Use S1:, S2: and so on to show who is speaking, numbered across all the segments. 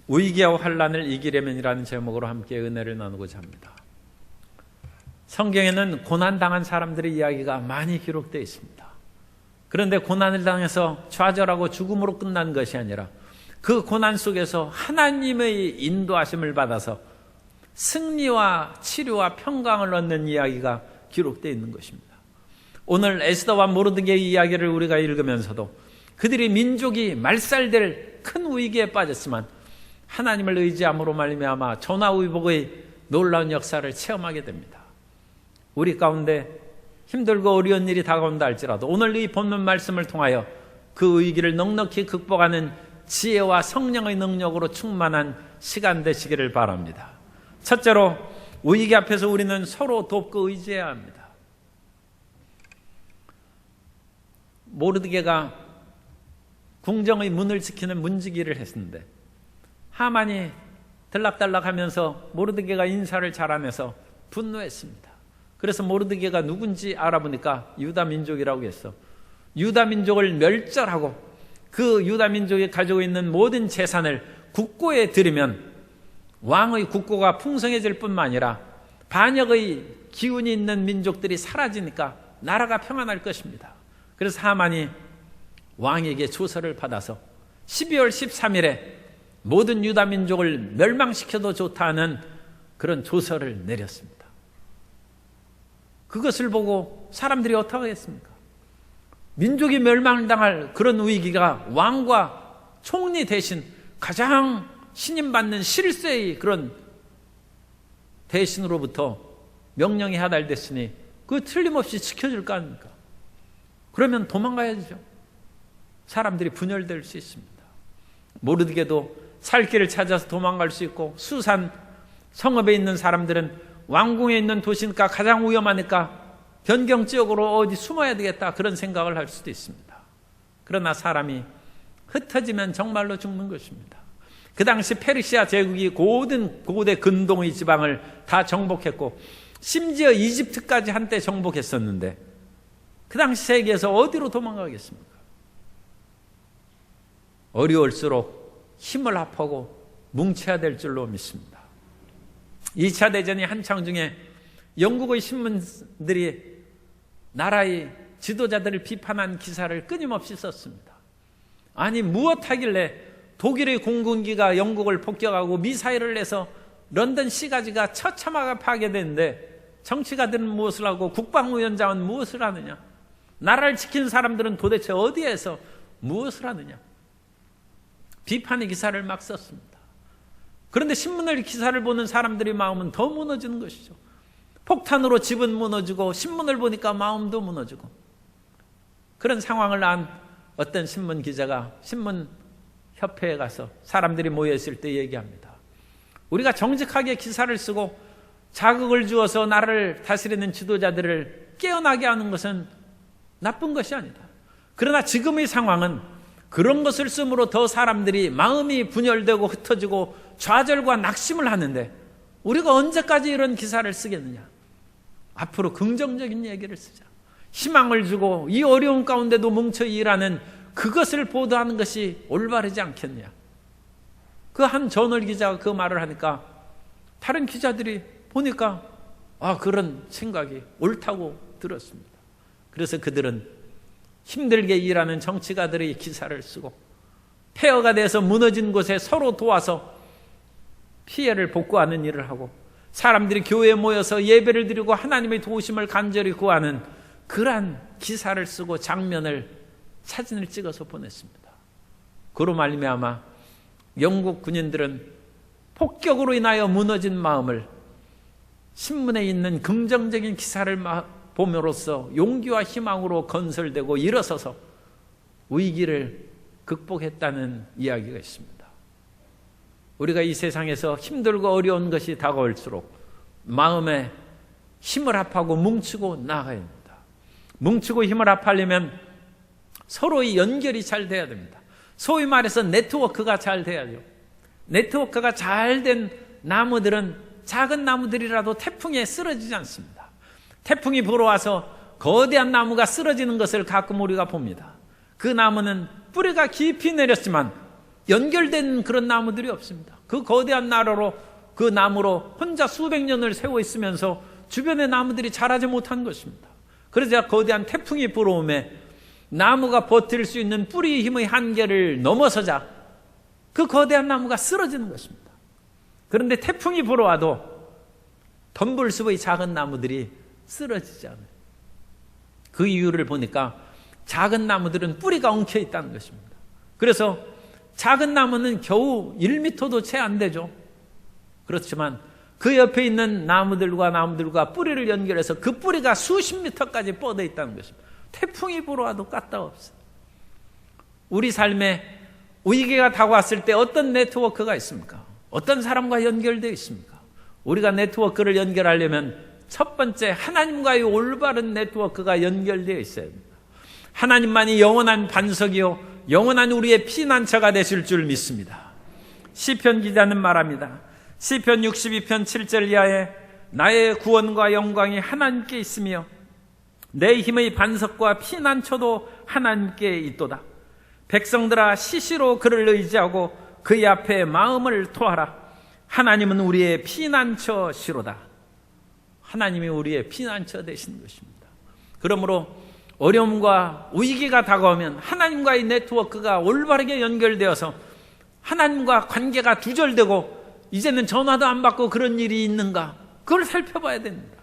S1: 위기와 환난을 이기려면이라는 제목으로 함께 은혜를 나누고자 합니다. 성경에는 고난당한 사람들의 이야기가 많이 기록되어 있습니다. 그런데 고난을 당해서 좌절하고 죽음으로 끝난 것이 아니라 그 고난 속에서 하나님의 인도하심을 받아서 승리와 치료와 평강을 얻는 이야기가 기록되어 있는 것입니다. 오늘 에스더와 모르드게의 이야기를 우리가 읽으면서도 그들이 민족이 말살될 큰 위기에 빠졌지만 하나님을 의지함으로 말미암아 전화위복의 놀라운 역사를 체험하게 됩니다. 우리 가운데 힘들고 어려운 일이 다가온다 할지라도 오늘 이 본문 말씀을 통하여 그 위기를 넉넉히 극복하는 지혜와 성령의 능력으로 충만한 시간 되시기를 바랍니다. 첫째로, 위기 앞에서 우리는 서로 돕고 의지해야 합니다. 모르드게가 궁정의 문을 지키는 문지기를 했는데 하만이 들락달락하면서 모르드게가 인사를 잘 안 해서 분노했습니다. 그래서 모르드게가 누군지 알아보니까 유다 민족이라고 했어. 유다 민족을 멸절하고 그 유다 민족이 가지고 있는 모든 재산을 국고에 들이면 왕의 국고가 풍성해질 뿐만 아니라 반역의 기운이 있는 민족들이 사라지니까 나라가 평안할 것입니다. 그래서 하만이 왕에게 조서를 받아서 12월 13일에 모든 유다 민족을 멸망시켜도 좋다는 그런 조서를 내렸습니다. 그것을 보고 사람들이 어떻게 하겠습니까? 민족이 멸망당할 그런 위기가 왕과 총리 대신 가장 신임받는 실세의 그런 대신으로부터 명령이 하달됐으니 그 틀림없이 지켜줄 거 아닙니까? 그러면 도망가야죠. 사람들이 분열될 수 있습니다. 모르드게도 살 길을 찾아서 도망갈 수 있고, 수산 성읍에 있는 사람들은 왕궁에 있는 도시니까 가장 위험하니까 변경 지역으로 어디 숨어야 되겠다, 그런 생각을 할 수도 있습니다. 그러나 사람이 흩어지면 정말로 죽는 것입니다. 그 당시 페르시아 제국이 모든 고대 근동의 지방을 다 정복했고 심지어 이집트까지 한때 정복했었는데 그 당시 세계에서 어디로 도망가겠습니까? 어려울수록 힘을 합하고 뭉쳐야 될 줄로 믿습니다. 2차 대전이 한창 중에 영국의 신문들이 나라의 지도자들을 비판한 기사를 끊임없이 썼습니다. 아니, 무엇 하길래 독일의 공군기가 영국을 폭격하고 미사일을 내서 런던 시가지가 처참하게 파괴됐는데 정치가들은 무엇을 하고 국방위원장은 무엇을 하느냐? 나라를 지키는 사람들은 도대체 어디에서 무엇을 하느냐? 비판의 기사를 막 썼습니다. 그런데 신문을 기사를 보는 사람들의 마음은 더 무너지는 것이죠. 폭탄으로 집은 무너지고 신문을 보니까 마음도 무너지고, 그런 상황을 안 어떤 신문 기자가 신문협회에 가서 사람들이 모여있을 때 얘기합니다. 우리가 정직하게 기사를 쓰고 자극을 주어서 나라를 다스리는 지도자들을 깨어나게 하는 것은 나쁜 것이 아니다. 그러나 지금의 상황은 그런 것을 쓰므로 더 사람들이 마음이 분열되고 흩어지고 좌절과 낙심을 하는데 우리가 언제까지 이런 기사를 쓰겠느냐? 앞으로 긍정적인 얘기를 쓰자. 희망을 주고 이 어려운 가운데도 뭉쳐 일하는 그것을 보도하는 것이 올바르지 않겠냐? 그 한 저널 기자가 그 말을 하니까 다른 기자들이 보니까 그런 생각이 옳다고 들었습니다. 그래서 그들은 힘들게 일하는 정치가들의 기사를 쓰고 폐허가 돼서 무너진 곳에 서로 도와서 피해를 복구하는 일을 하고, 사람들이 교회에 모여서 예배를 드리고 하나님의 도우심을 간절히 구하는 그러한 기사를 쓰고 장면을, 사진을 찍어서 보냈습니다. 그로 말미암아 영국 군인들은 폭격으로 인하여 무너진 마음을 신문에 있는 긍정적인 기사를 봄으로써 용기와 희망으로 건설되고 일어서서 위기를 극복했다는 이야기가 있습니다. 우리가 이 세상에서 힘들고 어려운 것이 다가올수록 마음에 힘을 합하고 뭉치고 나아가야 합니다. 뭉치고 힘을 합하려면 서로의 연결이 잘 돼야 됩니다. 소위 말해서 네트워크가 잘 돼야죠. 네트워크가 잘 된 나무들은 작은 나무들이라도 태풍에 쓰러지지 않습니다. 태풍이 불어와서 거대한 나무가 쓰러지는 것을 가끔 우리가 봅니다. 그 나무는 뿌리가 깊이 내렸지만 연결된 그런 나무들이 없습니다. 그 거대한 나라로 그 나무로 혼자 수백 년을 세워 있으면서 주변의 나무들이 자라지 못한 것입니다. 그러자 거대한 태풍이 불어오매 나무가 버틸 수 있는 뿌리 힘의 한계를 넘어서자 그 거대한 나무가 쓰러지는 것입니다. 그런데 태풍이 불어와도 덤불숲의 작은 나무들이 쓰러지지 않아요. 그 이유를 보니까 작은 나무들은 뿌리가 엉켜 있다는 것입니다. 그래서 작은 나무는 겨우 1m도 채 안 되죠. 그렇지만 그 옆에 있는 나무들과 뿌리를 연결해서 그 뿌리가 수십 미터까지 뻗어 있다는 것입니다. 태풍이 불어와도 까딱없어요. 우리 삶에 위기가 다가왔을 때 어떤 네트워크가 있습니까? 어떤 사람과 연결되어 있습니까? 우리가 네트워크를 연결하려면 첫 번째 하나님과의 올바른 네트워크가 연결되어 있어야 합니다. 하나님만이 영원한 반석이요 영원한 우리의 피난처가 되실 줄 믿습니다. 시편 기자는 말합니다. 시편 62편 7절 이하에 나의 구원과 영광이 하나님께 있으며 내 힘의 반석과 피난처도 하나님께 있도다. 백성들아 시시로 그를 의지하고 그의 앞에 마음을 토하라. 하나님은 우리의 피난처시로다. 하나님이 우리의 피난처 되시는 것입니다. 그러므로 어려움과 위기가 다가오면 하나님과의 네트워크가 올바르게 연결되어서 하나님과 관계가 두절되고 이제는 전화도 안 받고 그런 일이 있는가, 그걸 살펴봐야 됩니다.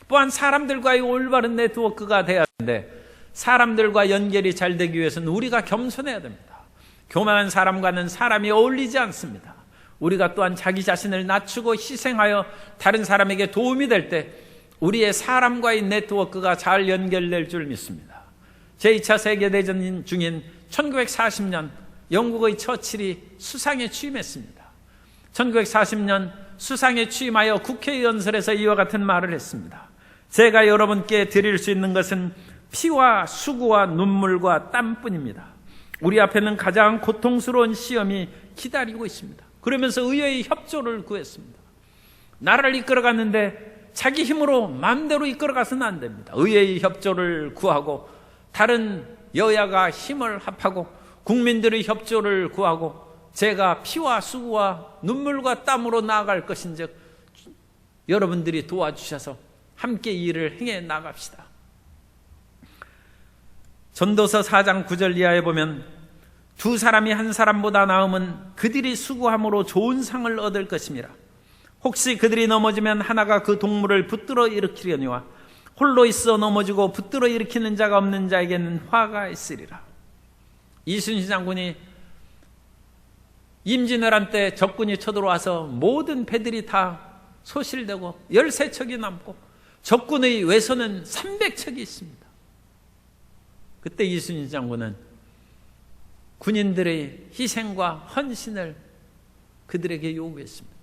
S1: 또한 사람들과의 올바른 네트워크가 돼야 하는데 사람들과 연결이 잘 되기 위해서는 우리가 겸손해야 됩니다. 교만한 사람과는 사람이 어울리지 않습니다. 우리가 또한 자기 자신을 낮추고 희생하여 다른 사람에게 도움이 될 때 우리의 사람과의 네트워크가 잘 연결될 줄 믿습니다. 제2차 세계대전 중인 1940년 영국의 처칠이 수상에 취임했습니다. 1940년 수상에 취임하여 국회의원설에서 이와 같은 말을 했습니다. 제가 여러분께 드릴 수 있는 것은 피와 수고와 눈물과 땀뿐입니다. 우리 앞에는 가장 고통스러운 시험이 기다리고 있습니다. 그러면서 의회의 협조를 구했습니다. 나라를 이끌어갔는데 자기 힘으로 마음대로 이끌어가서는 안 됩니다. 의회의 협조를 구하고 다른 여야가 힘을 합하고 국민들의 협조를 구하고 제가 피와 수고와 눈물과 땀으로 나아갈 것인즉 여러분들이 도와주셔서 함께 이 일을 행해 나갑시다. 전도서 4장 9절 이하에 보면 두 사람이 한 사람보다 나음은 그들이 수고함으로 좋은 상을 얻을 것임이라. 혹시 그들이 넘어지면 하나가 그 동물을 붙들어 일으키려니와 홀로 있어 넘어지고 붙들어 일으키는 자가 없는 자에게는 화가 있으리라. 이순신 장군이 임진왜란 때 적군이 쳐들어와서 모든 배들이 다 소실되고 13척이 남고 적군의 외선은 300척이 있습니다. 그때 이순신 장군은 군인들의 희생과 헌신을 그들에게 요구했습니다.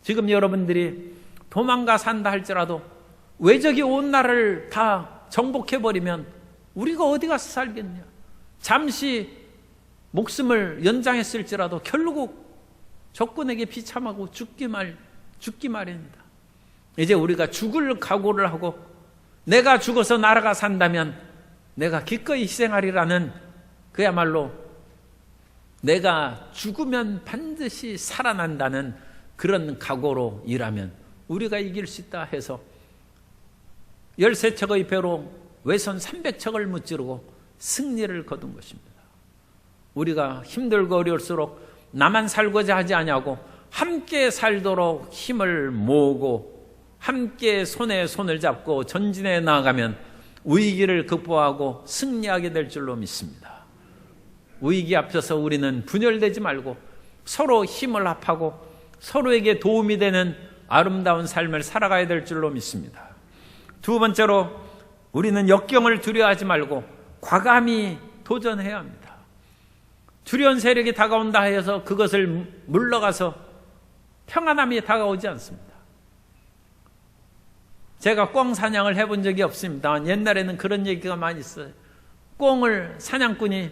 S1: 지금 여러분들이 도망가 산다 할지라도 외적이 온 나라를 다 정복해버리면 우리가 어디 가서 살겠냐. 잠시 목숨을 연장했을지라도 결국 적군에게 비참하고 죽기 마련입니다. 이제 우리가 죽을 각오를 하고 내가 죽어서 나라가 산다면 내가 기꺼이 희생하리라는 그야말로 내가 죽으면 반드시 살아난다는 그런 각오로 일하면 우리가 이길 수 있다 해서 13척의 배로 외선 300척을 무찌르고 승리를 거둔 것입니다. 우리가 힘들고 어려울수록 나만 살고자 하지 아니하고 함께 살도록 힘을 모으고 함께 손에 손을 잡고 전진해 나아가면 위기를 극복하고 승리하게 될 줄로 믿습니다. 위기 앞서서 우리는 분열되지 말고 서로 힘을 합하고 서로에게 도움이 되는 아름다운 삶을 살아가야 될 줄로 믿습니다. 두 번째로 우리는 역경을 두려워하지 말고 과감히 도전해야 합니다. 두려운 세력이 다가온다 해서 그것을 물러가서 평안함이 다가오지 않습니다. 제가 꿩 사냥을 해본 적이 없습니다. 옛날에는 그런 얘기가 많이 있어요. 꿩을 사냥꾼이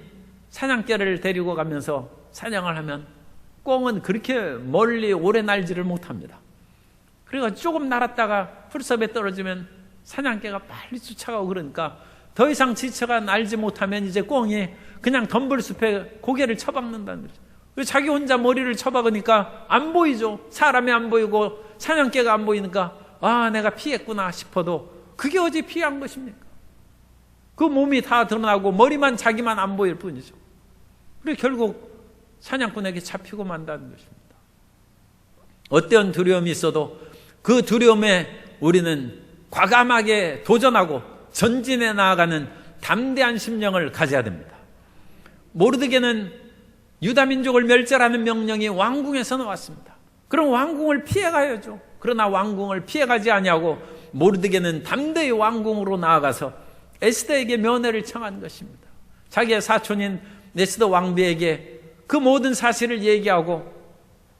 S1: 사냥개를 데리고 가면서 사냥을 하면 꿩은 그렇게 멀리 오래 날지를 못합니다. 그러니까 조금 날았다가 풀섭에 떨어지면 사냥개가 빨리 쫓아가고 그러니까 더 이상 지쳐가 날지 못하면 이제 꿩이 그냥 덤불숲에 고개를 쳐박는다는 거죠. 그래서 자기 혼자 머리를 쳐박으니까 안 보이죠. 사람이 안 보이고 사냥개가 안 보이니까 아, 내가 피했구나 싶어도 그게 어디 피한 것입니까? 그 몸이 다 드러나고 머리만 자기만 안 보일 뿐이죠. 그리고 결국 사냥꾼에게 잡히고 만다는 것입니다. 어떤 두려움이 있어도 그 두려움에 우리는 과감하게 도전하고 전진해 나아가는 담대한 심령을 가져야 됩니다. 모르드게는 유다 민족을 멸절하는 명령이 왕궁에서 나왔습니다. 그럼 왕궁을 피해가야죠. 그러나 왕궁을 피해가지 아니하고 모르드게는 담대히 왕궁으로 나아가서 에스더에게 면회를 청한 것입니다. 자기의 사촌인 에스더 왕비에게 그 모든 사실을 얘기하고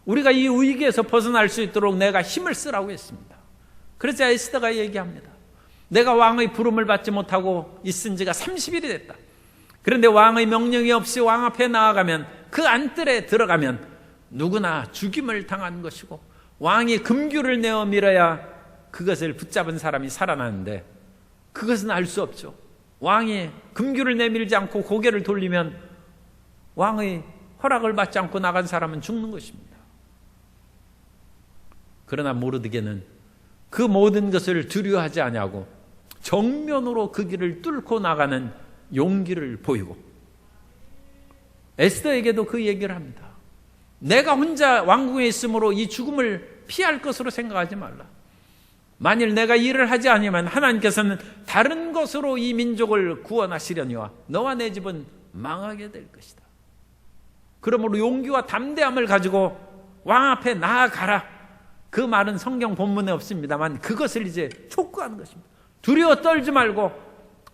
S1: 우리가 이 위기에서 벗어날 수 있도록 내가 힘을 쓰라고 했습니다. 그러자 에스더가 얘기합니다. 내가 왕의 부름을 받지 못하고 있은 지가 30일이 됐다. 그런데 왕의 명령이 없이 왕 앞에 나아가면 그 안뜰에 들어가면 누구나 죽임을 당한 것이고 왕이 금규를 내어 밀어야 그것을 붙잡은 사람이 살아나는데 그것은 알 수 없죠. 왕이 금규를 내밀지 않고 고개를 돌리면 왕의 허락을 받지 않고 나간 사람은 죽는 것입니다. 그러나 모르드게는 그 모든 것을 두려워하지 아니하고 정면으로 그 길을 뚫고 나가는 용기를 보이고 에스더에게도 그 얘기를 합니다. 내가 혼자 왕궁에 있으므로 이 죽음을 피할 것으로 생각하지 말라. 만일 내가 일을 하지 않으면 하나님께서는 다른 것으로 이 민족을 구원하시려니와 너와 내 집은 망하게 될 것이다. 그러므로 용기와 담대함을 가지고 왕 앞에 나아가라. 그 말은 성경 본문에 없습니다만 그것을 이제 촉구하는 것입니다. 두려워 떨지 말고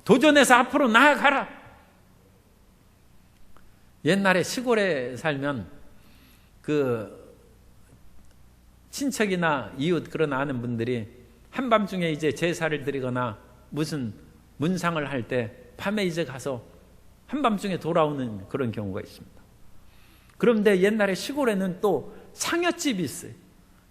S1: 도전해서 앞으로 나아가라. 옛날에 시골에 살면 그 친척이나 이웃 그런 아는 분들이 한밤중에 이제 제사를 드리거나 무슨 문상을 할 때 밤에 이제 가서 한밤중에 돌아오는 그런 경우가 있습니다. 그런데 옛날에 시골에는 또 상여집이 있어요.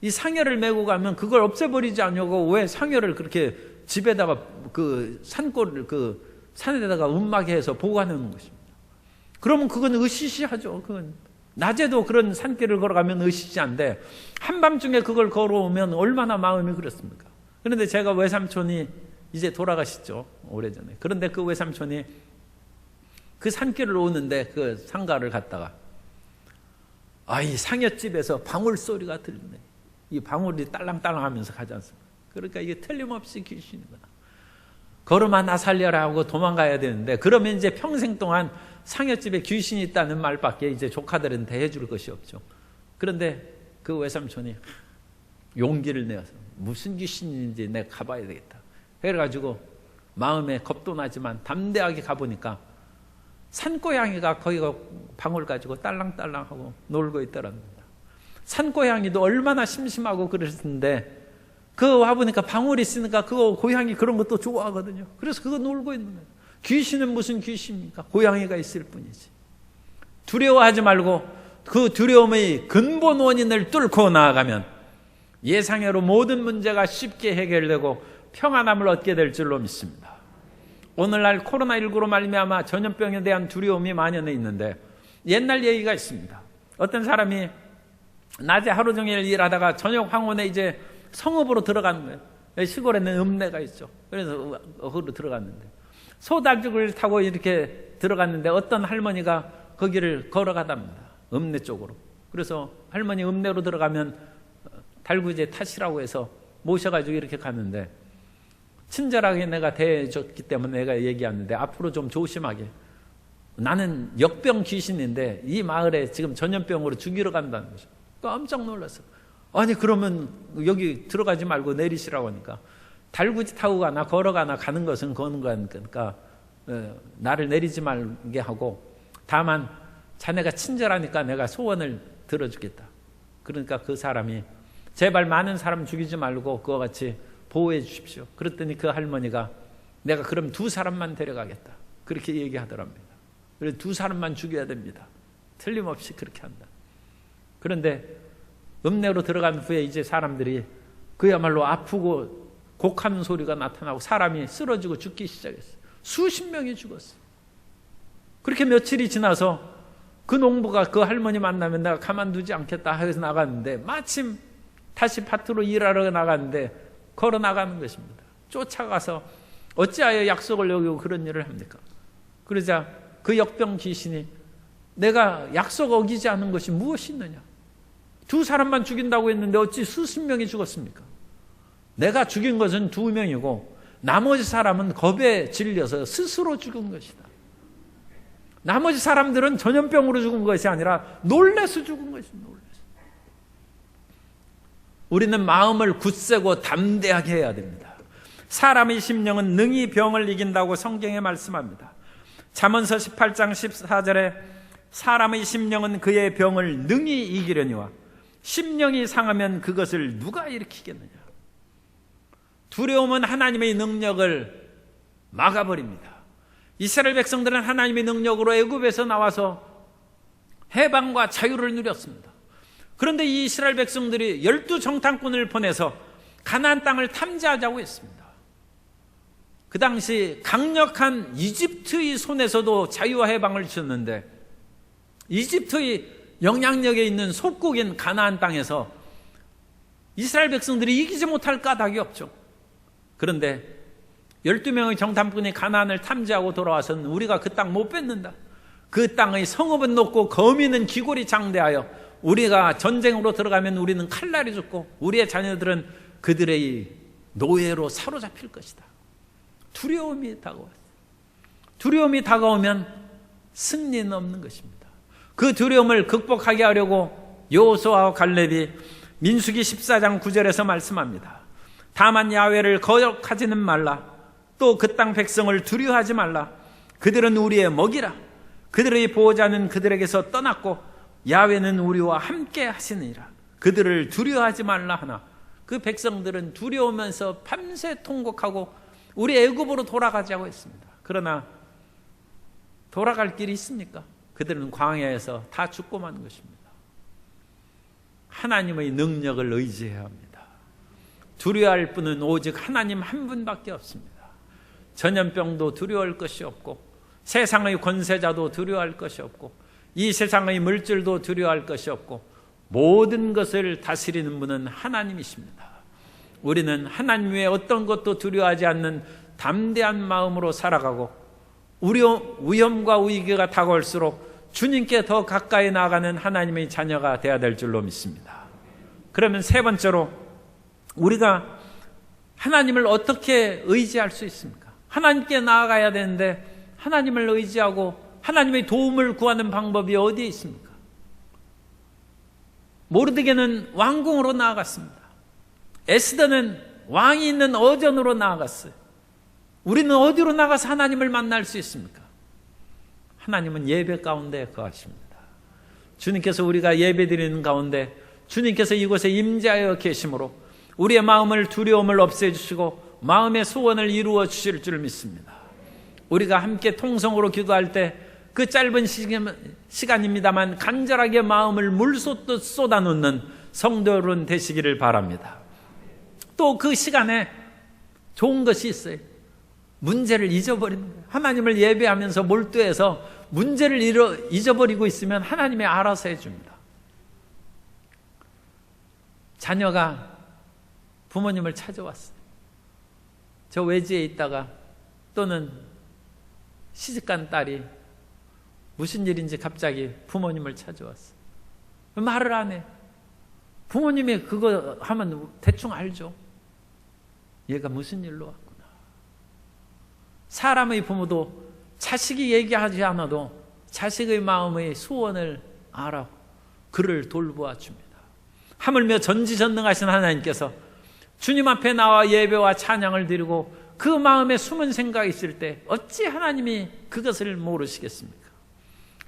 S1: 이 상여를 메고 가면 그걸 없애버리지 않냐고 왜 상여를 그렇게 집에다가 그 산골 그 산에다가 움막에 해서 보관하는 것입니다. 그러면 그건 으시시하죠. 그건 낮에도 그런 산길을 걸어가면 으시시한데 한밤중에 그걸 걸어오면 얼마나 마음이 그렇습니까? 그런데 제가 외삼촌이 이제 돌아가셨죠. 오래전에. 그런데 그 외삼촌이 그 산길을 오는데 그 상가를 갔다가 이 상여집에서 방울 소리가 들리네. 이 방울이 딸랑딸랑 하면서 가지 않습니까? 그러니까 이게 틀림없이 귀신이구나. 걸음아 나 살려라 하고 도망가야 되는데 그러면 이제 평생 동안 상여집에 귀신이 있다는 말밖에 이제 조카들한테 해줄 것이 없죠. 그런데 그 외삼촌이 용기를 내어서 무슨 귀신인지 내가 가봐야 되겠다. 그래가지고 마음에 겁도 나지만 담대하게 가보니까 산고양이가 거기가 방울 가지고 딸랑딸랑하고 놀고 있더랍니다. 산고양이도 얼마나 심심하고 그랬는데 그 와보니까 방울이 있으니까 그거 고양이 그런 것도 좋아하거든요. 그래서 그거 놀고 있는 거예요. 귀신은 무슨 귀신입니까? 고양이가 있을 뿐이지. 두려워하지 말고 그 두려움의 근본 원인을 뚫고 나아가면 예상외로 모든 문제가 쉽게 해결되고 평안함을 얻게 될 줄로 믿습니다. 오늘날 코로나19로 말미암아 전염병에 대한 두려움이 만연해 있는데 옛날 얘기가 있습니다. 어떤 사람이 낮에 하루 종일 일하다가 저녁 황혼에 이제 성읍으로 들어가는 거예요. 시골에는 읍내가 있죠. 그래서 거기로 들어갔는데 소다죽을 타고 이렇게 들어갔는데 어떤 할머니가 거기를 걸어가답니다. 읍내 쪽으로. 그래서 할머니 읍내로 들어가면 달구지에 타시라고 해서 모셔가지고 이렇게 갔는데 친절하게 내가 대해줬기 때문에 내가 얘기하는데 앞으로 좀 조심하게. 나는 역병 귀신인데 이 마을에 지금 전염병으로 죽이러 간다는 거죠. 깜짝 놀랐어. 아니 그러면 여기 들어가지 말고 내리시라고 하니까 달구지 타고 가나 걸어가나 가는 것은 거는 거니까 나를 내리지 말게 하고 다만 자네가 친절하니까 내가 소원을 들어주겠다. 그러니까 그 사람이 제발 많은 사람 죽이지 말고 그와 같이 보호해 주십시오. 그랬더니 그 할머니가 내가 그럼 2사람만 데려가겠다. 그렇게 얘기하더랍니다. 그래서 2사람만 죽여야 됩니다. 틀림없이 그렇게 한다. 그런데 읍내로 들어간 후에 이제 사람들이 그야말로 아프고 곡하는 소리가 나타나고 사람이 쓰러지고 죽기 시작했어요. 수십 명이 죽었어요. 그렇게 며칠이 지나서 그 농부가 그 할머니 만나면 내가 가만두지 않겠다 해서 나갔는데 마침 다시 밭으로 일하러 나갔는데 걸어 나가는 것입니다. 쫓아가서 어찌하여 약속을 어기고 그런 일을 합니까? 그러자 그 역병 귀신이 내가 약속 어기지 않은 것이 무엇이 있느냐? 두 사람만 죽인다고 했는데 어찌 수십 명이 죽었습니까? 내가 죽인 것은 2명이고 나머지 사람은 겁에 질려서 스스로 죽은 것이다. 나머지 사람들은 전염병으로 죽은 것이 아니라 놀라서 죽은 것이다. 놀라서. 우리는 마음을 굳세고 담대하게 해야 됩니다. 사람의 심령은 능히 병을 이긴다고 성경에 말씀합니다. 잠언서 18장 14절에 사람의 심령은 그의 병을 능히 이기려니와 심령이 상하면 그것을 누가 일으키겠느냐. 두려움은 하나님의 능력을 막아버립니다. 이스라엘 백성들은 하나님의 능력으로 애굽에서 나와서 해방과 자유를 누렸습니다. 그런데 이 이스라엘 백성들이 12정탐꾼을 보내서 가나안 땅을 탐지하자고 했습니다. 그 당시 강력한 이집트의 손에서도 자유와 해방을 주셨는데 이집트의 영향력에 있는 속국인 가나안 땅에서 이스라엘 백성들이 이기지 못할 까닭이 없죠. 그런데 12명의 정탐꾼이 가나안을 탐지하고 돌아와서는 우리가 그 땅 못 뺏는다. 그 땅의 성읍은 높고 거미는 기골이 장대하여 우리가 전쟁으로 들어가면 우리는 칼날이 죽고 우리의 자녀들은 그들의 노예로 사로잡힐 것이다. 두려움이 다가왔어요. 두려움이 다가오면 승리는 없는 것입니다. 그 두려움을 극복하게 하려고 여호수아와 갈렙이 민수기 14장 9절에서 말씀합니다. 다만 야훼를 거역하지는 말라. 또 그 땅 백성을 두려워하지 말라. 그들은 우리의 먹이라. 그들의 보호자는 그들에게서 떠났고 야훼는 우리와 함께 하시느니라. 그들을 두려워하지 말라 하나. 그 백성들은 두려우면서 밤새 통곡하고 우리 애굽으로 돌아가자고 했습니다. 그러나 돌아갈 길이 있습니까? 그들은 광야에서 다 죽고 만 것입니다. 하나님의 능력을 의지해야 합니다. 두려워할 분은 오직 하나님 한 분밖에 없습니다. 전염병도 두려워할 것이 없고 세상의 권세자도 두려워할 것이 없고 이 세상의 물질도 두려워할 것이 없고 모든 것을 다스리는 분은 하나님이십니다. 우리는 하나님 외에 어떤 것도 두려워하지 않는 담대한 마음으로 살아가고 위험과 위기가 다가올수록 주님께 더 가까이 나아가는 하나님의 자녀가 되어야 될 줄로 믿습니다. 그러면 세 번째로 우리가 하나님을 어떻게 의지할 수 있습니까? 하나님께 나아가야 되는데 하나님을 의지하고 하나님의 도움을 구하는 방법이 어디에 있습니까? 모르드게는 왕궁으로 나아갔습니다. 에스더는 왕이 있는 어전으로 나아갔어요. 우리는 어디로 나가서 하나님을 만날 수 있습니까? 하나님은 예배 가운데 거하십니다. 주님께서 우리가 예배 드리는 가운데 주님께서 이곳에 임재하여 계심으로 우리의 마음을 두려움을 없애주시고 마음의 소원을 이루어 주실 줄 믿습니다. 우리가 함께 통성으로 기도할 때 그 짧은 시간입니다만 간절하게 마음을 물쏟듯 쏟아놓는 성도 여러분 되시기를 바랍니다. 또 그 시간에 좋은 것이 있어요. 문제를 잊어버리는 거예요. 하나님을 예배하면서 몰두해서 문제를 잊어버리고 있으면 하나님이 알아서 해줍니다. 자녀가 부모님을 찾아왔어요. 저 외지에 있다가 또는 시집간 딸이 무슨 일인지 갑자기 부모님을 찾아왔어요. 말을 안 해. 부모님이 그거 하면 대충 알죠. 얘가 무슨 일로 왔구나. 사람의 부모도 자식이 얘기하지 않아도 자식의 마음의 소원을 알아 그를 돌보아 줍니다. 하물며 전지전능하신 하나님께서 주님 앞에 나와 예배와 찬양을 드리고 그 마음에 숨은 생각이 있을 때 어찌 하나님이 그것을 모르시겠습니까?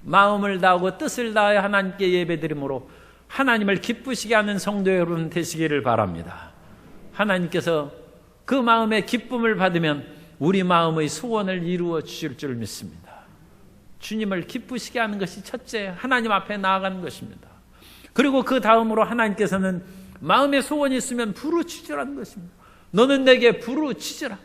S1: 마음을 다하고 뜻을 다하여 하나님께 예배드림으로 하나님을 기쁘시게 하는 성도 여러분 되시기를 바랍니다. 하나님께서 그 마음의 기쁨을 받으면 우리 마음의 소원을 이루어 주실 줄 믿습니다. 주님을 기쁘시게 하는 것이 첫째 하나님 앞에 나아가는 것입니다. 그리고 그 다음으로 하나님께서는 마음의 소원이 있으면 부르짖으라는 것입니다. 너는 내게 부르짖으라.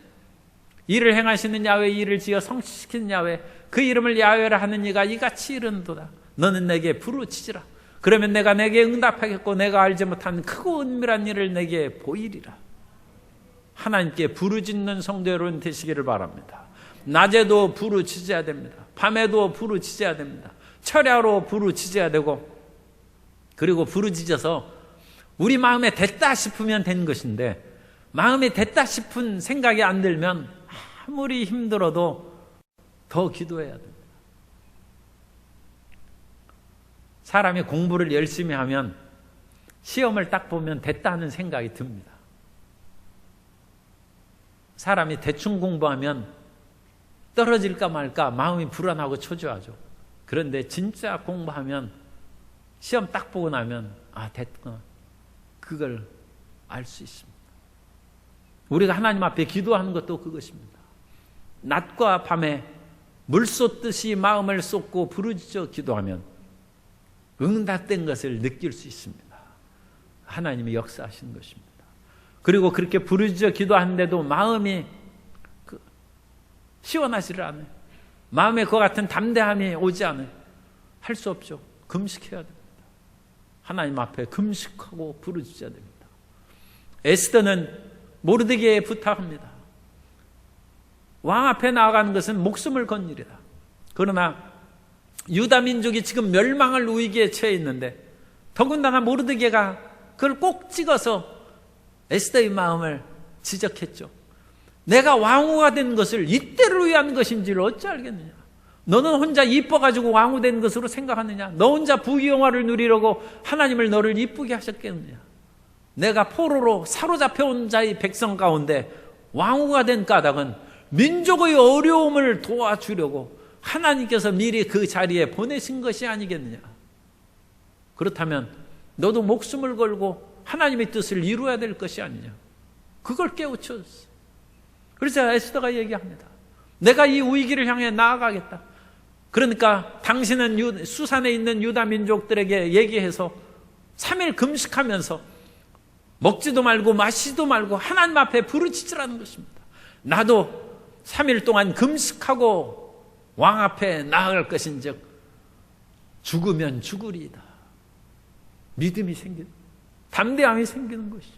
S1: 이를 행하시는 야훼, 이를 지어 성취시키는 야훼, 그 이름을 야훼라 하는 이가 이같이 이르는도다. 너는 내게 부르짖으라. 그러면 내가 내게 응답하겠고 내가 알지 못한 크고 은밀한 일을 내게 보이리라. 하나님께 부르짖는 성도 여러분 되시기를 바랍니다. 낮에도 부르짖어야 됩니다. 밤에도 부르짖어야 됩니다. 철야로 부르짖어야 되고, 그리고 부르짖어서 우리 마음에 됐다 싶으면 된 것인데, 마음에 됐다 싶은 생각이 안 들면 아무리 힘들어도 더 기도해야 됩니다. 사람이 공부를 열심히 하면 시험을 딱 보면 됐다 하는 생각이 듭니다. 사람이 대충 공부하면 떨어질까 말까 마음이 불안하고 초조하죠. 그런데 진짜 공부하면 시험 딱 보고 나면 됐구나, 그걸 알 수 있습니다. 우리가 하나님 앞에 기도하는 것도 그것입니다. 낮과 밤에 물 쏟듯이 마음을 쏟고 부르짖어 기도하면 응답된 것을 느낄 수 있습니다. 하나님이 역사하신 것입니다. 그리고 그렇게 부르짖어 기도하는데도 마음이 시원하지를 않아요. 마음에 그와 같은 담대함이 오지 않아요. 할 수 없죠. 금식해야 됩니다. 하나님 앞에 금식하고 부르짖어야 됩니다. 에스더는 모르드게에 부탁합니다. 왕 앞에 나아가는 것은 목숨을 건 일이다. 그러나 유다 민족이 지금 멸망할 위기에 처해 있는데, 더군다나 모르드게가 그걸 꼭 찍어서 에스더의 마음을 지적했죠. 내가 왕후가 된 것을 이때를 위한 것인지를 어찌 알겠느냐. 너는 혼자 이뻐가지고 왕후 된 것으로 생각하느냐. 너 혼자 부귀영화를 누리려고 하나님을 너를 이쁘게 하셨겠느냐. 내가 포로로 사로잡혀온 자의 백성 가운데 왕후가 된 까닭은 민족의 어려움을 도와주려고 하나님께서 미리 그 자리에 보내신 것이 아니겠느냐. 그렇다면 너도 목숨을 걸고 하나님의 뜻을 이루어야 될 것이 아니냐. 그걸 깨우쳤어요. 그래서 에스더가 얘기합니다. 내가 이 위기를 향해 나아가겠다. 그러니까 당신은 수산에 있는 유다 민족들에게 얘기해서 3일 금식하면서 먹지도 말고 마시지도 말고 하나님 앞에 부르짖으라는 것입니다. 나도 3일 동안 금식하고 왕 앞에 나아갈 것인즉 죽으면 죽으리이다. 믿음이 생기는, 담대함이 생기는 것이죠.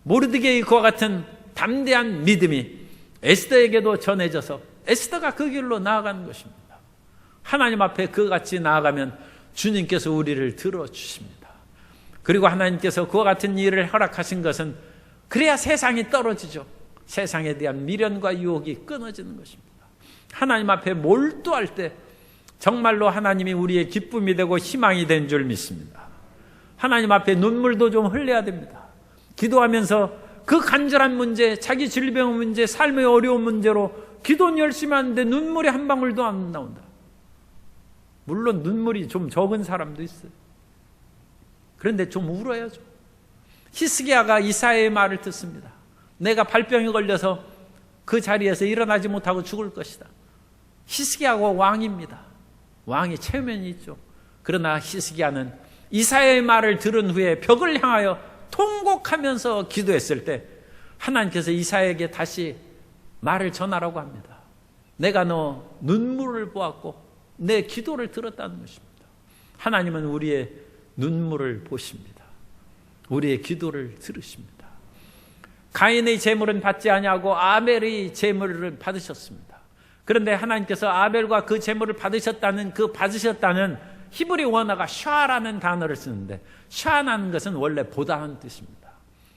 S1: 모르드게의 그와 같은 담대한 믿음이 에스더에게도 전해져서 에스더가 그 길로 나아가는 것입니다. 하나님 앞에 그같이 나아가면 주님께서 우리를 들어주십니다. 그리고 하나님께서 그와 같은 일을 허락하신 것은 그래야 세상이 떨어지죠. 세상에 대한 미련과 유혹이 끊어지는 것입니다. 하나님 앞에 몰두할 때 정말로 하나님이 우리의 기쁨이 되고 희망이 된 줄 믿습니다. 하나님 앞에 눈물도 좀 흘려야 됩니다. 기도하면서 그 간절한 문제, 자기 질병 문제, 삶의 어려운 문제로 기도는 열심히 하는데 눈물이 한 방울도 안 나온다. 물론 눈물이 좀 적은 사람도 있어요. 그런데 좀 울어야죠. 히스기야가 이사야의 말을 듣습니다. 내가 발병에 걸려서 그 자리에서 일어나지 못하고 죽을 것이다. 히스기야가 왕입니다. 왕이 체면이 있죠. 그러나 히스기야는 이사야의 말을 들은 후에 벽을 향하여 통곡하면서 기도했을 때 하나님께서 이사야에게 다시 말을 전하라고 합니다. 내가 너 눈물을 보았고 내 기도를 들었다는 것입니다. 하나님은 우리의 눈물을 보십니다. 우리의 기도를 들으십니다. 가인의 제물은 받지 아니하고 아벨의 제물을 받으셨습니다. 그런데 하나님께서 아벨과 그 제물을 받으셨다는 그 받으셨다는 히브리 원어가 샤라는 단어를 쓰는데, 샤라는 것은 원래 보다는 뜻입니다.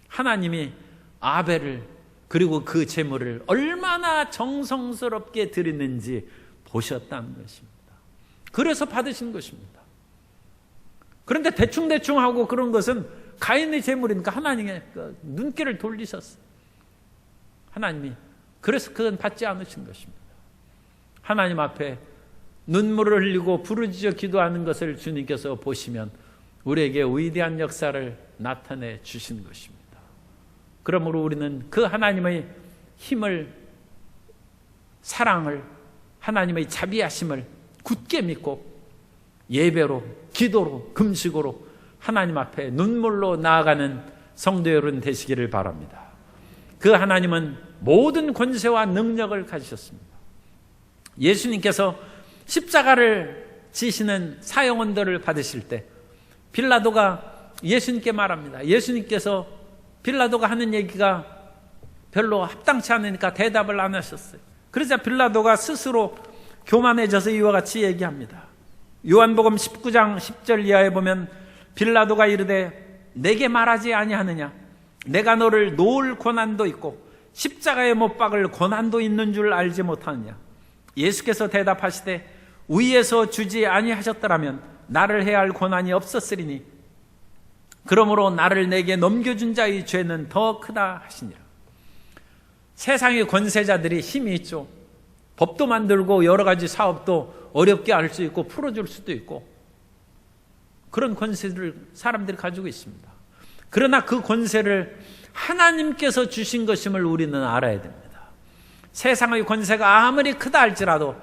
S1: 하나님이 아벨을 그리고 그 제물을 얼마나 정성스럽게 드리는지 보셨다는 것입니다. 그래서 받으신 것입니다. 그런데 대충대충 하고 그런 것은 가인의 제물이니까 하나님의 눈길을 돌리셨어요. 하나님이 그래서 그건 받지 않으신 것입니다. 하나님 앞에 눈물을 흘리고 부르짖어 기도하는 것을 주님께서 보시면 우리에게 위대한 역사를 나타내 주신 것입니다. 그러므로 우리는 그 하나님의 힘을, 사랑을, 하나님의 자비하심을 굳게 믿고 예배로, 기도로, 금식으로 하나님 앞에 눈물로 나아가는 성도 여러분 되시기를 바랍니다. 그 하나님은 모든 권세와 능력을 가지셨습니다. 예수님께서 십자가를 지시는 사형언도를 받으실 때 빌라도가 예수님께 말합니다. 예수님께서 빌라도가 하는 얘기가 별로 합당치 않으니까 대답을 안 하셨어요. 그러자 빌라도가 스스로 교만해져서 이와 같이 얘기합니다. 요한복음 19장 10절 이하에 보면 빌라도가 이르되 내게 말하지 아니하느냐? 내가 너를 놓을 고난도 있고 십자가에 못 박을 고난도 있는 줄 알지 못하느냐? 예수께서 대답하시되 위에서 주지 아니하셨더라면 나를 해야 할 고난이 없었으리니 그러므로 나를 내게 넘겨준 자의 죄는 더 크다 하시니라. 세상의 권세자들이 힘이 있죠. 법도 만들고 여러 가지 사업도 어렵게 할 수 있고 풀어줄 수도 있고 그런 권세를 사람들이 가지고 있습니다. 그러나 그 권세를 하나님께서 주신 것임을 우리는 알아야 됩니다. 세상의 권세가 아무리 크다 할지라도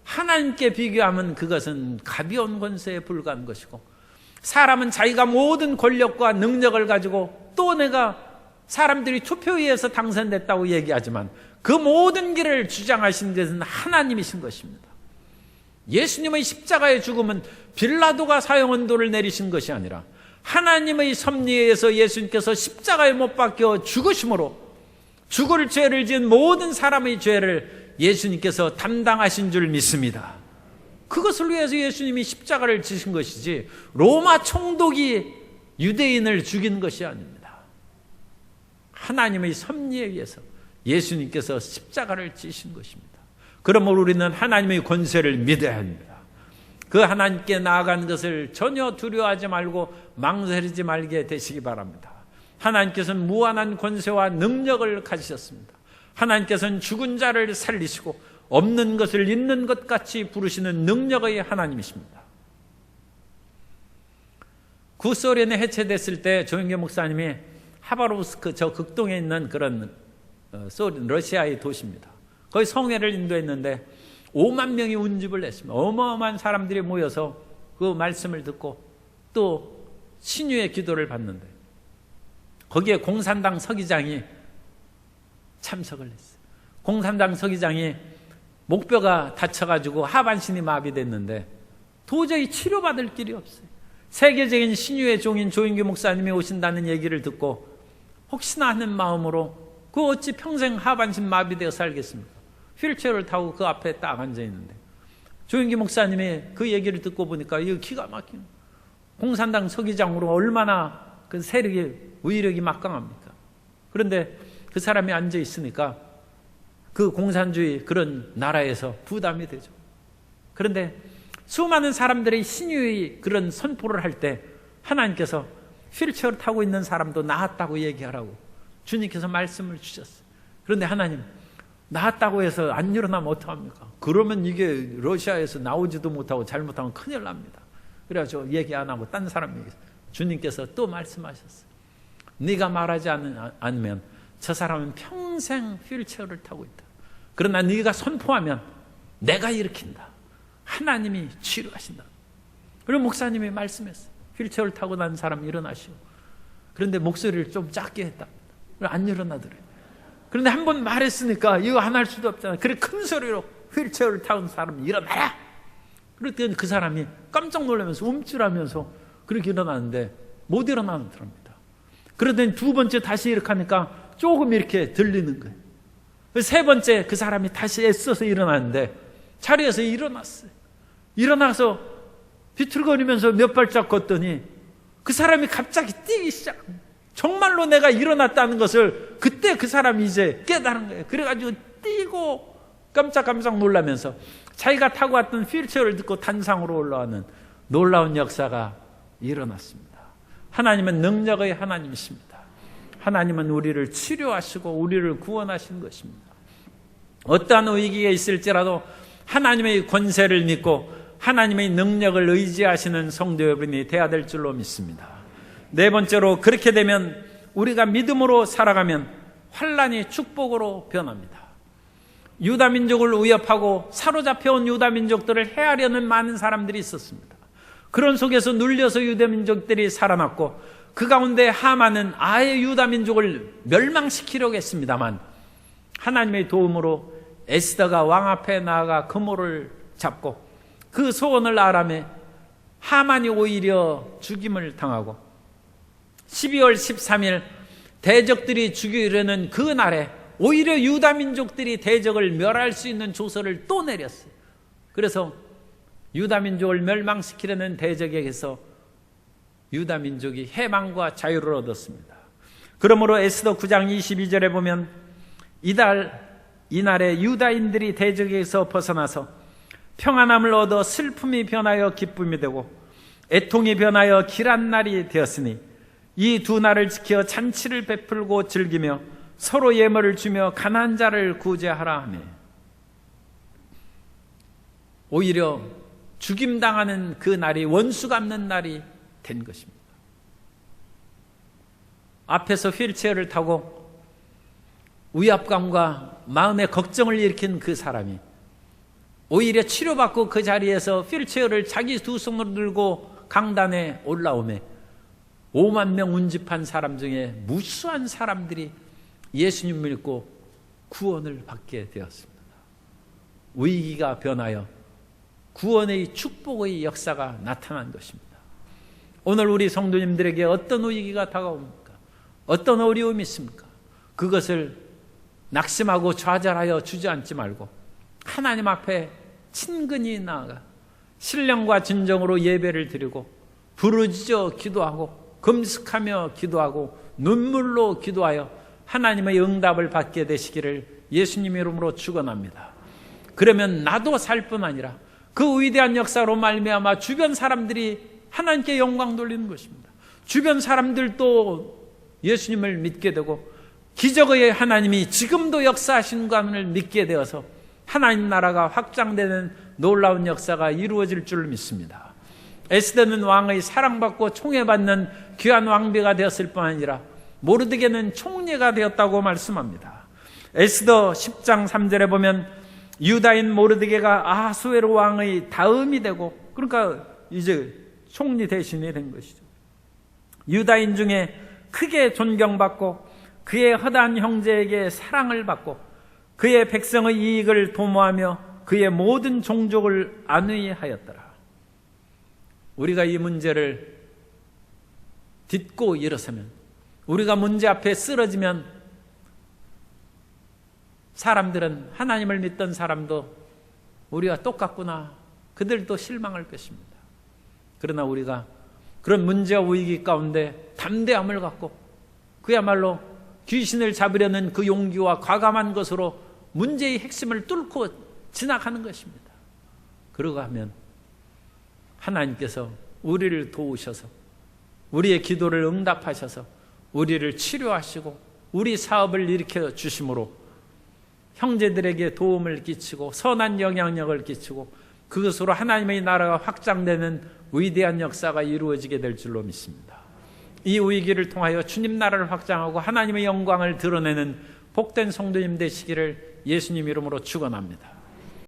S1: 하나님께 비교하면 그것은 가벼운 권세에 불과한 것이고, 사람은 자기가 모든 권력과 능력을 가지고 또 내가 사람들이 투표에 의해서 당선됐다고 얘기하지만 그 모든 길을 주장하신 것은 하나님이신 것입니다. 예수님의 십자가의 죽음은 빌라도가 사형언도를 내리신 것이 아니라 하나님의 섭리에 의해서 예수님께서 십자가에 못 박혀 죽으심으로 죽을 죄를 지은 모든 사람의 죄를 예수님께서 담당하신 줄 믿습니다. 그것을 위해서 예수님이 십자가를 지신 것이지 로마 총독이 유대인을 죽인 것이 아닙니다. 하나님의 섭리에 의해서 예수님께서 십자가를 지신 것입니다. 그러므로 우리는 하나님의 권세를 믿어야 합니다. 그 하나님께 나아간 것을 전혀 두려워하지 말고 망설이지 말게 되시기 바랍니다. 하나님께서는 무한한 권세와 능력을 가지셨습니다. 하나님께서는 죽은 자를 살리시고 없는 것을 있는 것 같이 부르시는 능력의 하나님이십니다. 구소련이 해체됐을 때 조영계 목사님이 하바롭스크 저 극동에 있는 그런 러시아의 도시입니다. 거기 성회를 인도했는데 5만 명이 운집을 냈습니다. 어마어마한 사람들이 모여서 그 말씀을 듣고 또 신유의 기도를 받는데 거기에 공산당 서기장이 참석을 했어요. 공산당 서기장이 목뼈가 다쳐가지고 하반신이 마비됐는데 도저히 치료받을 길이 없어요. 세계적인 신유의 종인 조인규 목사님이 오신다는 얘기를 듣고 혹시나 하는 마음으로 그 어찌 평생 하반신 마비되어 살겠습니까? 휠체어를 타고 그 앞에 딱 앉아있는데 조인규 목사님이 그 얘기를 듣고 보니까 이거 기가 막히는, 공산당 서기장으로 얼마나 그 세력이 위력이 막강합니까? 그런데 그 사람이 앉아있으니까 그 공산주의 그런 나라에서 부담이 되죠. 그런데 수많은 사람들이 신유의 그런 선포를 할 때 하나님께서 휠체어를 타고 있는 사람도 나았다고 얘기하라고 주님께서 말씀을 주셨어요. 그런데 하나님, 나았다고 해서 안 일어나면 어떡합니까? 그러면 이게 러시아에서 나오지도 못하고 잘못하면 큰일 납니다. 그래가지고 얘기 안 하고 딴 사람 얘기했어요. 주님께서 또 말씀하셨어요. 네가 말하지 않으면 저 사람은 평생 휠체어를 타고 있다. 그러나 네가 선포하면 내가 일으킨다. 하나님이 치료하신다. 그리고 목사님이 말씀했어요. 휠체어를 타고 난 사람 일어나시오. 그런데 목소리를 좀 작게 했다. 안 일어나더래요. 그런데 한 번 말했으니까 이거 안 할 수도 없잖아요. 그래 큰 소리로 휠체어를 타고 사람 일어나라. 그랬더니 그 사람이 깜짝 놀라면서 움찔하면서 그렇게 일어나는데 못 일어나는 사람입니다. 그러더니 두 번째 다시 이렇게 하니까 조금 이렇게 들리는 거예요. 세 번째 그 사람이 다시 애써서 일어났는데 자리에서 일어났어요. 일어나서 비틀거리면서 몇 발짝 걷더니 그 사람이 갑자기 뛰기 시작합니다. 정말로 내가 일어났다는 것을 그때 그 사람이 이제 깨달은 거예요. 그래가지고 뛰고 깜짝 놀라면서 자기가 타고 왔던 휠체어를 듣고 단상으로 올라가는 놀라운 역사가 일어났습니다. 하나님은 능력의 하나님이십니다. 하나님은 우리를 치료하시고 우리를 구원하신 것입니다. 어떠한 위기가 있을지라도 하나님의 권세를 믿고 하나님의 능력을 의지하시는 성도 여러분이 되어야 될 줄로 믿습니다. 네 번째로, 그렇게 되면 우리가 믿음으로 살아가면 환난이 축복으로 변합니다. 유다민족을 위협하고 사로잡혀온 유다민족들을 해하려는 많은 사람들이 있었습니다. 그런 속에서 눌려서 유다민족들이 살아났고 그 가운데 하만은 아예 유다민족을 멸망시키려고 했습니다만 하나님의 도움으로 에스더가 왕 앞에 나아가 그모를 잡고 그 소원을 아람에 하만이 오히려 죽임을 당하고 12월 13일 대적들이 죽이려는 그 날에 오히려 유다 민족들이 대적을 멸할 수 있는 조서를 또 내렸어요. 그래서 유다 민족을 멸망시키려는 대적에게서 유다 민족이 해방과 자유를 얻었습니다. 그러므로 에스더 9장 22절에 보면 이날에 유다인들이 대적에서 벗어나서 평안함을 얻어 슬픔이 변하여 기쁨이 되고 애통이 변하여 길한 날이 되었으니 이 두 날을 지켜 잔치를 베풀고 즐기며 서로 예물을 주며 가난한 자를 구제하라 하며 오히려 죽임당하는 그 날이 원수 갚는 날이 된 것입니다. 앞에서 휠체어를 타고 위압감과 마음의 걱정을 일으킨 그 사람이 오히려 치료받고 그 자리에서 휠체어를 자기 두 손으로 들고 강단에 올라오매 5만 명 운집한 사람 중에 무수한 사람들이 예수님 믿고 구원을 받게 되었습니다. 위기가 변하여 구원의 축복의 역사가 나타난 것입니다. 오늘 우리 성도님들에게 어떤 위기가 다가옵니까? 어떤 어려움이 있습니까? 그것을 낙심하고 좌절하여 주저앉지 말고 하나님 앞에 친근히 나아가 신령과 진정으로 예배를 드리고 부르짖어 기도하고 금식하며 기도하고 눈물로 기도하여 하나님의 응답을 받게 되시기를 예수님 이름으로 축원합니다. 그러면 나도 살 뿐 아니라 그 위대한 역사로 말미암아 주변 사람들이 하나님께 영광 돌리는 것입니다. 주변 사람들도 예수님을 믿게 되고 기적의 하나님이 지금도 역사하시는 것을 믿게 되어서 하나님 나라가 확장되는 놀라운 역사가 이루어질 줄 믿습니다. 에스더는 왕의 사랑받고 총애받는 귀한 왕비가 되었을 뿐 아니라 모르드게는 총리가 되었다고 말씀합니다. 에스더 10장 3절에 보면 유다인 모르드게가 아하수에로 왕의 다음이 되고 그러니까 이제 총리 대신이 된 것이죠. 유다인 중에 크게 존경받고 그의 허다한 형제에게 사랑을 받고 그의 백성의 이익을 도모하며 그의 모든 종족을 안위하였더라. 우리가 이 문제를 딛고 일어서면 우리가 문제 앞에 쓰러지면 사람들은 하나님을 믿던 사람도 우리와 똑같구나 그들도 실망할 것입니다. 그러나 우리가 그런 문제와 위기 가운데 담대함을 갖고 그야말로 귀신을 잡으려는 그 용기와 과감한 것으로 문제의 핵심을 뚫고 지나가는 것입니다. 그러고 하면 하나님께서 우리를 도우셔서 우리의 기도를 응답하셔서 우리를 치료하시고 우리 사업을 일으켜 주심으로 형제들에게 도움을 끼치고 선한 영향력을 끼치고 그것으로 하나님의 나라가 확장되는 위대한 역사가 이루어지게 될 줄로 믿습니다. 이 위기를 통하여 주님 나라를 확장하고 하나님의 영광을 드러내는 복된 성도님 되시기를 예수님 이름으로 축원합니다.